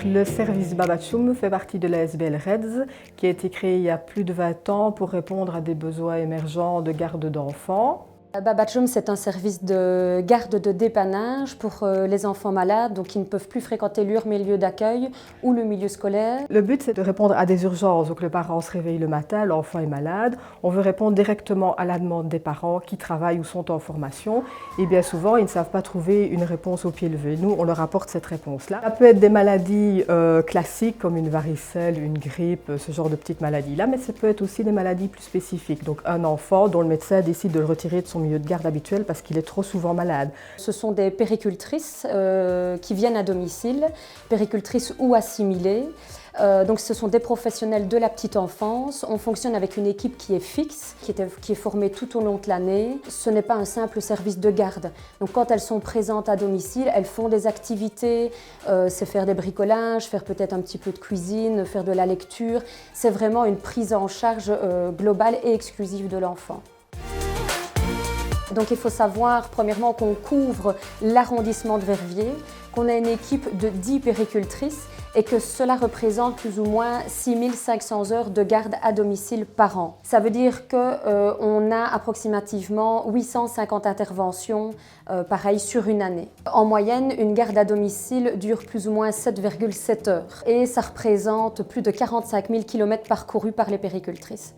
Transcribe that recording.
le service Babachoum fait partie de la SBL Reds, qui a été créé il y a plus de 20 ans pour répondre à des besoins émergents de garde d'enfants. Babachoum, c'est un service de garde de dépannage pour les enfants malades, donc qui ne peuvent plus fréquenter leur milieu d'accueil ou le milieu scolaire. Le but, c'est de répondre à des urgences. Donc le parent se réveille le matin, l'enfant est malade. On veut répondre directement à la demande des parents qui travaillent ou sont en formation. Et bien souvent, ils ne savent pas trouver une réponse au pied levé. Nous, on leur apporte cette réponse-là. Ça peut être des maladies classiques comme une varicelle, une grippe, ce genre de petites maladies-là, mais ça peut être aussi des maladies plus spécifiques. Donc un enfant dont le médecin décide de le retirer de son milieu de garde habituel parce qu'il est trop souvent malade. Ce sont des péricultrices qui viennent à domicile, péricultrices ou assimilées. Donc ce sont des professionnels de la petite enfance. On fonctionne avec une équipe qui est fixe, qui est formée tout au long de l'année. Ce n'est pas un simple service de garde. Donc quand elles sont présentes à domicile, elles font des activités, c'est faire des bricolages, faire peut-être un petit peu de cuisine, faire de la lecture. C'est vraiment une prise en charge globale et exclusive de l'enfant. Donc il faut savoir premièrement qu'on couvre l'arrondissement de Verviers, qu'on a une équipe de 10 péricultrices et que cela représente plus ou moins 6500 heures de garde à domicile par an. Ça veut dire qu'on a approximativement 850 interventions pareil sur une année. En moyenne, une garde à domicile dure plus ou moins 7,7 heures et ça représente plus de 45 000 km parcourus par les péricultrices.